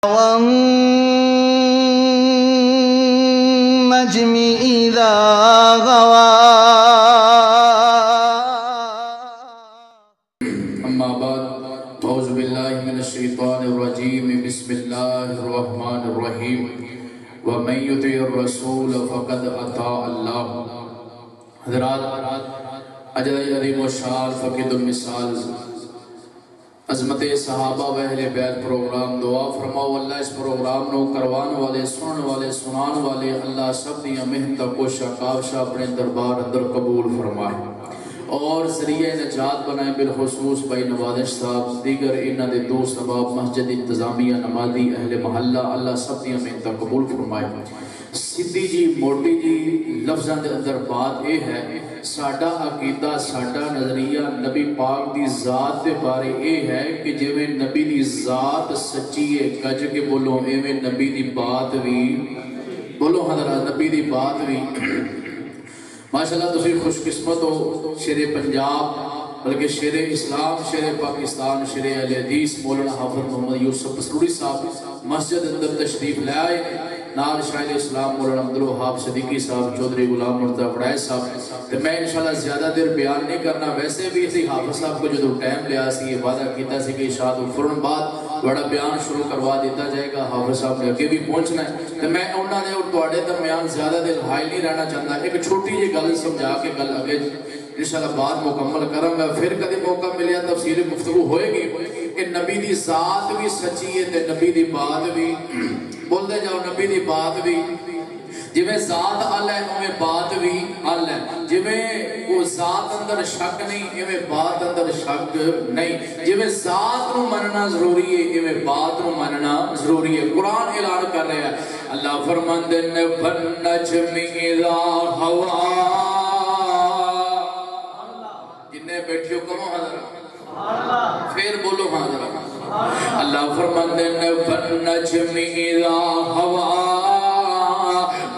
والنجم إذا غوى. اما بعد اعوذ باللہ من الشیطان الرجیم بسم اللہ الرحمن الرحیم ومن یطع الرسول فقد اطاع اللہ. حضرات اجل عظیم و شان فقید المثال عظمت صحابہ و اہل بیت پروگرام دعا فرماؤ اللہ اس پروگرام نو کروان والے سنن والے سنان والے اللہ سب دیاں محنت کوشش کاوشاں اپنے دربار اندر قبول فرمائے اور ذریعہ نجات بنائیں. بالخصوص بھائی نوازش صاحب دیگر انہاں دے دوست احباب مسجد انتظامیہ نمازی اہل محلہ اللہ سب دیاں محنت قبول فرمائے. سیدھی جی موٹی جی لفظاں دے اندر بات اے ہے ساڈا عقیدہ ساڈا نظریہ نبی پاک دی ذات دے بارے اے ہے کہ جویں نبی دی ذات سچی ہے گج کے بولو ایویں نبی دی بات بھی بولو حضرات نبی دی بات بھی ماشاءاللہ تسی خوش قسمت ہو. شیر پنجاب بلکہ شیر اسلام شیر پاکستان شیر اہل حدیث مولانا حافظ محمد یوسف پسروڑی صاحب مسجد اندر تشریف لے آئے. نال شاہد اسلام مولانا عبدالوہاب صدیقی صاحب چودھری غلام مرتضی بڑائے صاحب. تو میں انشاءاللہ زیادہ دیر بیان نہیں کرنا. ویسے بھی اسی حافظ صاحب کو جو ٹائم لیا سی یہ وعدہ کیتا سی کہ اشاعت فوراً بعد بڑا بیان شروع کروا دیتا جائے گا. حافظ صاحب نے اگے بھی پہنچنا ہے تو میں انہوں نے اور تواڈے درمیان زیادہ دیر حائل نہیں رہنا چاہتا. ایک چھوٹی جی گل سمجھا کے گل اگے انشاءاللہ بعد مکمل کروں گا. پھر کدی موقع ملیا تفصیل گفتگو ہوئے گی کہ نبی دی ذات بھی سچی ہے تے نبی دی بات بھی بول دے جاؤ نبی دی بات بھی جویں ذات اللہ ہے اویں بات بھی اللہ ہے. جویں وہ ذات اندر شک نہیں ایویں بات اندر شک نہیں. جویں ذات نو مننا ضروری ہے ایویں بات نو مننا ضروری ہے. قرآن اعلان کر رہا ہے اللہ فرماندے نے والنجم اذا ہوا. جنہیں بیٹھیو کرو حضرت پھر بولو حضرت اللہ فرماندے نے والنجم اذا ہوا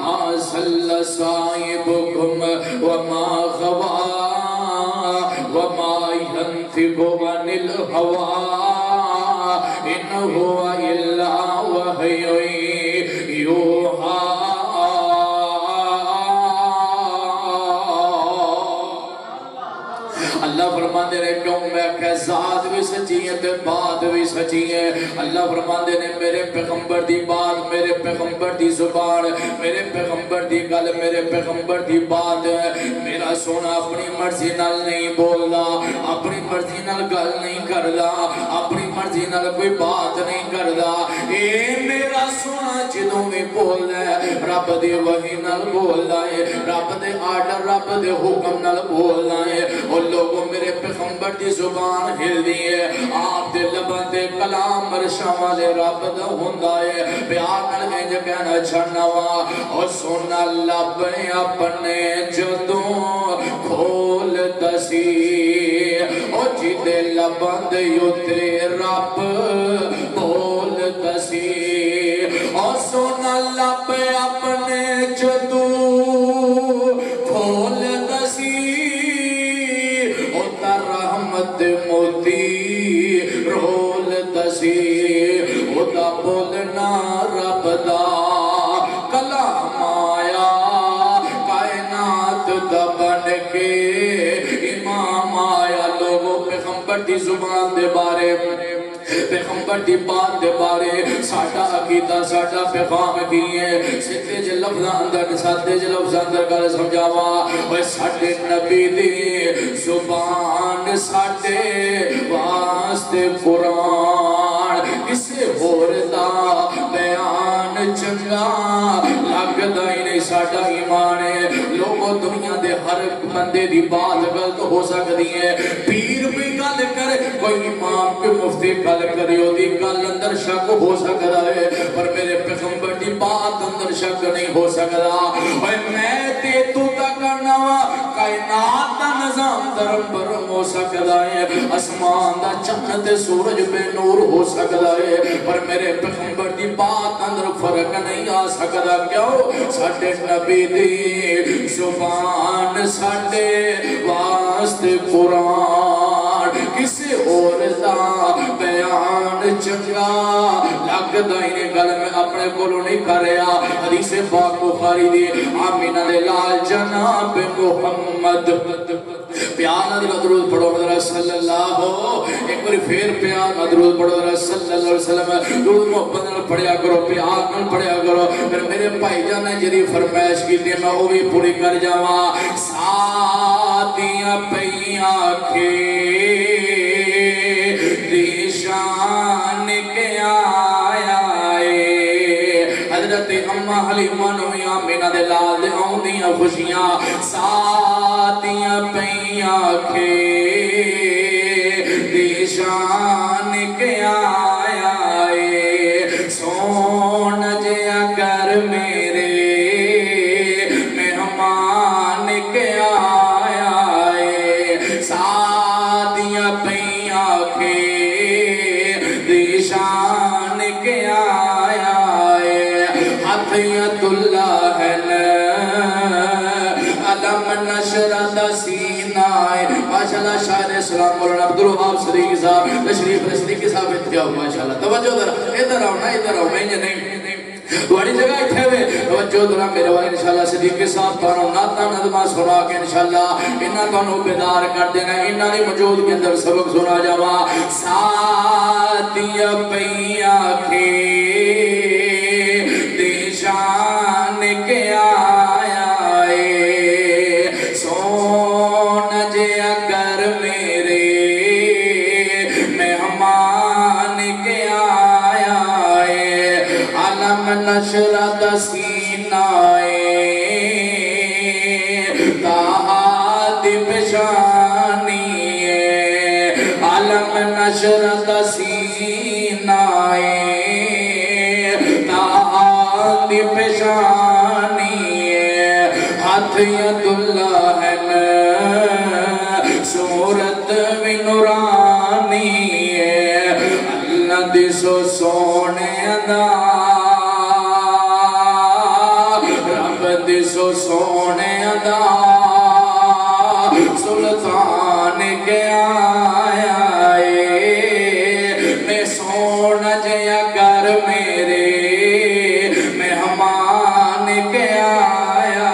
ما ضل صاحبكم وما غوى وما ينطق عن الهوى إن هو إلا وحي يوحى. اللہ فرماندے نے کیوں میں کہ ذات بھی سچی ہے تے بات بھی سچی ہے. اللہ فرماندے نے میرے پیغمبر دی بات میرے پیغمبر دی زبان میرے پیغمبر دی گل میرے پیغمبر دی بات میرا سونا اپنی مرضی نال نہیں بولدا اپنی مرضی نال گل نہیں کردا اپنی مرضی نال کوئی بات نہیں کردا. اے میرا سونا جدوں بھی بولدا ہے رب دی وحی نال بولدا ہے رب دے آرڈر رب دے حکم نال بولدا ہے. او لوگوں میرے پیغمبر دی زبان ہل دی ہے آپ دے لباں تے کلام عرشاں والے رب دا ہوندا ہے. پیار نال انج کہنا چھڑنا وا او سونا لب اپنے جدوں کھول دسی او جدے لباں دے اوتے رب بول دسی او سونا لب اپنے جدوں کھول دسی رحمت موتی رول دسی او دا بولنا رب دا کلام آیا کائنات دا بن کے امام آیا. لوگوں پیغمبر دی زبان دے بارے پیغمبر دی بات دے بارے ساڈا عقیدہ ساڈا پیغام کی ہے. سیدھے جے لفظاں اندر سادے جے لفظاں اندر گل سمجھاواں اوے ساڈے نبی دی زبان ساڈے واسطے قرآن کسے ہور دا بیان چنگا لگدا ہی نہیں. ساڈا ایمان ہے لوگوں دنیا دے ہر بندے دی بات غلط ہو سکتی ہے. پیر بھی گل کرے کوئی امام کوئی مفتی گل کرے دی گل اندر شک ہو سکتا ہے پر میرے پیغمبر دی بات اندر شک نہیں ہو سکتا. اور میں تے تو تک کرنا کائنات دا نظام درم برم ہو سکتا ہے اسمان دا چند تے سورج بے نور ہو سکتا ہے پر میرے پیغمبر دی بات اندر فرق نہیں آ سکتا. کیوں ساڈے نبی دی زبان ساڈے واسطے قرآن کسے اور دا بیان چنگا لگدا ہی گل میں اپنے کولوں نہیں کر رہا حدیث پاک بخاری دی آمینہ دے لال جناب محمد پیار درود پڑھو ذرا صلی اللہ ایک بار پھر پیار درود پڑھو ذرا صلی اللہ علیہ وسلم درود محبت نال پڑھیا کرو پیار نال پڑھیا کرو پھر میرے بھائی جان نے جڑی فرمائش کی تھی میں وہ بھی پوری کر جاواں ساتیاں پیاں کے دیشان کے آیا حضرت اماں حلیمہ نوی آمینہ دے لال دے آؤندیاں خوشیاں ساتیاں پیاں کے دیشان کے آیا سون جیا کر میرے مہمان کے آیا ساتیاں پیاں کے دیشان کے آیا حفیت اللہ علم نشرت سینہ ماشاءاللہ شاعر اسلام مولانا عبدالوہاب صدیقی صاحب تشریف صدیقی صاحب اتیا ہو ماشاءاللہ توجہ در ادھر آؤ نا ادھر آؤ میں نہیں بڑی جگہ اٹھے ہوئے توجہ در میرے والے انشاءاللہ صدیقی صاحب تانوں ناتا نظمہ سنا کے انشاءاللہ انہاں تانوں بیدار کر دینا انہاں دی موجود کے اندر سبق سنا جاواں ساتیاں پیاں کے دیشان کے آیا سون جیا کر میرے مہمان کے آیا علم نشرت سینہ تاہاد پشانی علم نشرت سینہ تاہاد پشانی ہاتھ ید اللہ صورت بھی نورانی اللہ دسو سونے دا رب دسو سونے دا سلطان کے آیا میں سونا جیا کر میرے مہمان کے آیا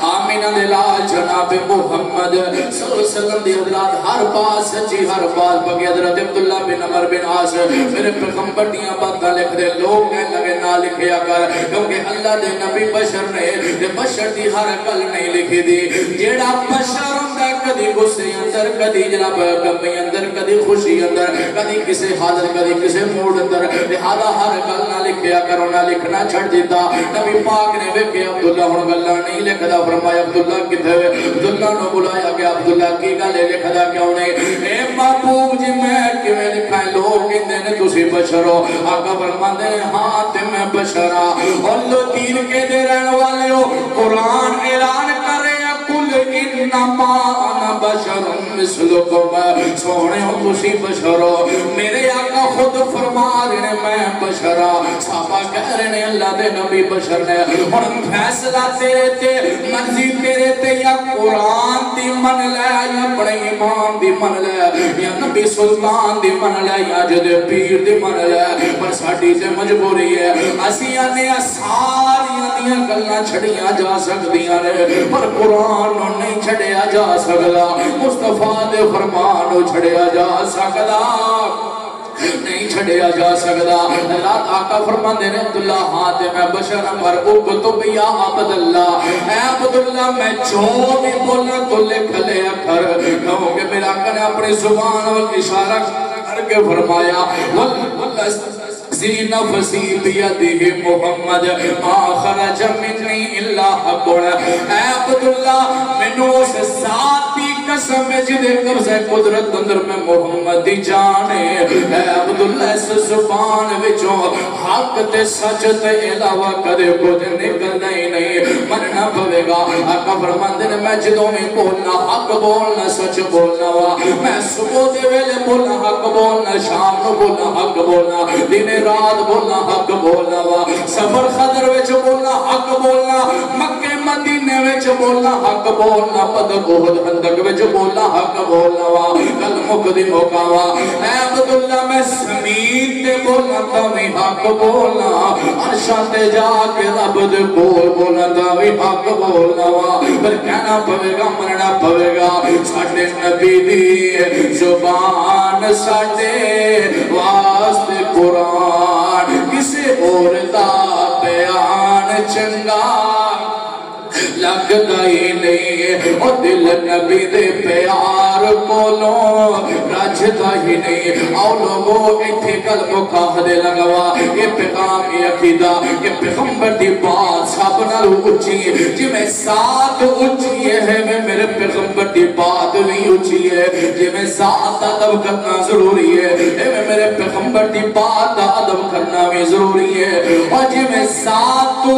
آمینہ دلال جناب محمد صلی اللہ علیہ وسلم دی حضرات ہر بات سچی ہر بات بگی حضرت عبداللہ بن عمر بن عاص میرے پیغمبر دیاں باتاں لکھ دے لوگ کہنے لگے نہ لکھیا کر کیونکہ اللہ دے نبی بشر نے بشر دی ہر گل نہیں لکھی دی جیڑا بشر ہوندا کدی غصے اندر کدی جناب غمی اندر کدی خوشی اندر کدی کسے حالت کدی کسے موڈ اندر لہذا ہر گل نہ لکھیا کرو نہ لکھنا چھڑ دیتا نبی پاک نے ویکھیا عبداللہ ہن گلاں نہیں لکھدا فرمایا عبداللہ کتھے عبداللہ نو بلایا کہ عبداللہ کی گل لکھدا کیوں نہیں اے محبوب جی میں کیویں لکھاں لوگ کہندے نے تسی بشر ہو آقا فرماندے نے ہاں تے میں بشر ہاں اللہ دین کے دے رہن والے ہو قرآن اعلان کرے قل انما انا بشر مثلکم سونے ہو تسی بشر ہو میرے آقا خود فرما رہے میں بشر ہاں صحابہ کہہ رہے اللہ دے نبی بشر نے اور فیصلہ تیرے تے مرضی تیرے تے یا قرآن دی من لے یا بڑے امام دی من لے یا نبی سلطان دی من لے یا جد پیر دی من لے پر ساڑی تے مجبوری ہے اسیاں نے ساریاں دیاں گلنا چھڑیاں جا سکتیاں رہے پر قرآن نہیں چھڑیا جا سکتا مصطفیٰ دے فرمانو چھڑیا جا سکتا نہیں چھڑیا جا سکتا اللہ آقا فرمان دے رہے عبداللہ ہاں تے میں بشر امر اکتب یا عبداللہ اے عبداللہ میں جو بھی بولنا تو لکھ لے کر کہوں کہ میرا آقا نے اپنی زبان اور اشارہ کر کے فرمایا واللہ زی نفسی بیدہ محمد ما خرج منی اللہ حقن اے عبداللہ منو سے ذاتی قسم جدے قبضہ قدرت اندر میں محمد دی جانے اے عبداللہ اس زبان وچوں حق تے سچ تے علاوہ کدے کچھ نکلنا ہی نہیں مننا پوے گا آقا فرماندے نے میں جدوں میں بولنا حق بولنا سچ بولنا وا میں صبح دے ویلے بولنا حق بولنا شام نو بولنا حق بولنا دن رات بولنا حق بولنا وا سفر خضر وچ بولنا حق بولنا مکہ مدینے وچ بولنا حق بولنا بدر احد خندق وچ بولنا حق بولنا وا کل مقدم مقاوا اے عبداللہ میں زمین تے بولنا تاوی حق بولنا عرشاں تے جا کے رب دے کول بولنا تاوی حق بولنا وا پر کہنا پوے گا مرنا پوے گا ساڈے نبی دی زبان ساڈے واسطے قرآن کسے اور دا بیان چنگا لگدا ہی نہیں او دل نبی دے پیار کولوں رجدا ہی نہیں او لوگوں ایتھے قلب کاہ دے لگوا یہ پیغام یہ عقیدہ یہ پیغمبر دی بات سب نال اونچی ہے جی میں ذات اونچی ہے میں میرے پیغمبر دی بات بھی اونچی ہے جی میں ذات ادب کرنا ضروری ہے میں میرے پیغمبر دی بات ادب کرنا بھی ضروری ہے اور جی میں ذات تو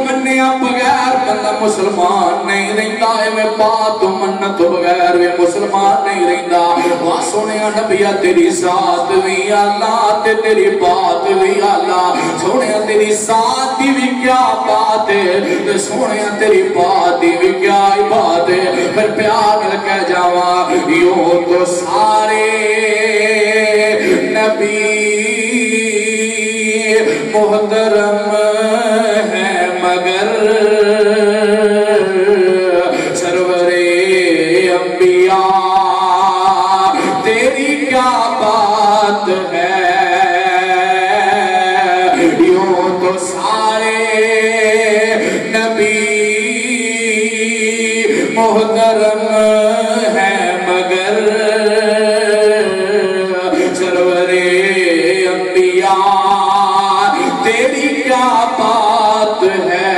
منیا بغیر بندہ مسلمان نہیں رہندا ہے میں بات منت بغیر بھی مسلمان نہیں رہندا وا سونیا نبیا تیری ذات بھی اللہ تے تیری بات بھی اللہ سونیا تیری ذات بھی کیا بات ہے تے سونیا تیری بات بھی کیا بات ہے پھر پیار مل کے جاواں یوں تو سارے نبی محترم ہے مگر محترم ہے مگر سرور انبیاء تیری کیا بات ہے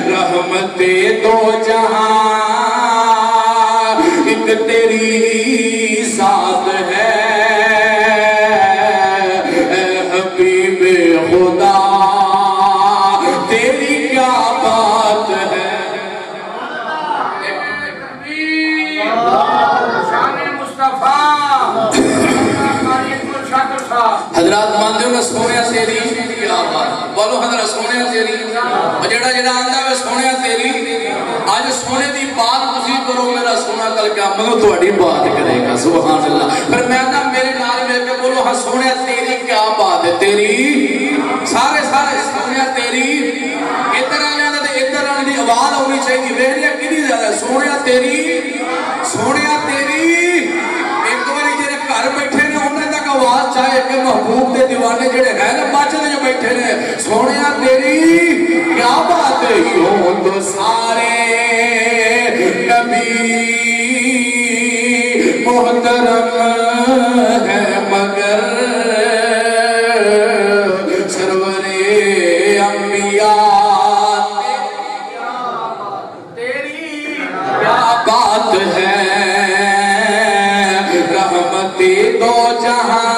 رحمت دو جہاں ایک تیری ذات ہے اے حبیب خدا تیری کیا بات ہے حضرات مانتے ہو نا سونیا تیری کیا بات بولو حضرات سونیا تیری جڑا جڑا آندہ ہے سونیا تیری آج سونے دی بات تسی کرو میرا سونا کل کیا ملو تو اڑی بات کرے گا سبحان اللہ پھر میں آندہ میرے نال مل کے بولو ہاں سونیا تیری کیا بات ہے تیری سارے سونیا تیری ادھر آنے آنے دے ادھر آنے دی آواز ہونی چاہیے ویریا کنی زیادہ سونیا تیری ایک باری جڑے گھر بیٹھے نے انہیں تک آواز چاہے کہ محبوب دے دیوانے جڑے ہیں نا باچے جو بیٹھے نے سونیا تیری کیا بات ہے یوں تو سارے نبی محترم ہے مگر سرور انبیاء تیری کیا بات ہے دو جہاں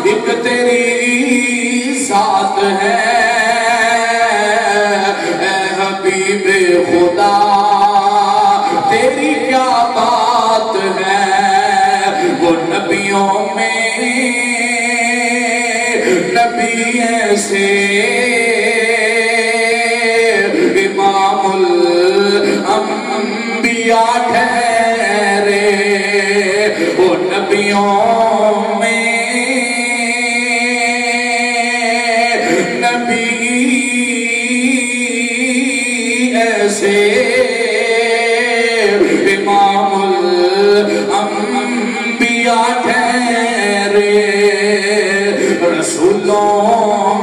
ایک تیری ذات ہے اے حبیب خدا تیری کیا بات ہے وہ نبیوں میں نبی ایسے امام الانبیاء ٹھہرے وہ نبیوں میں نبی ایسے امام الانبیاء ٹھہرے رسولوں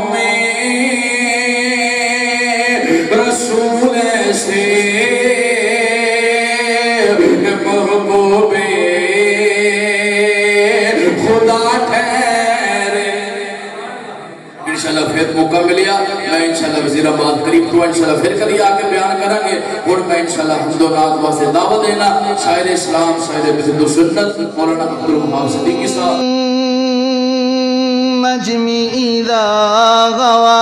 میں رسول ایسے محبوب انشاءاللہ پھر موقع ملیا میں انشاءاللہ وزیر آباد قریب تو انشاءاللہ پھر کبھی آکے بیان کریں گے اور میں انشاءاللہ حمد و نعت واسطے دعوت دینا شاعر اسلام شاعر بزرگ و سنت مولانا عبدالوہاب صدیقی صاحب نجم اذا غوا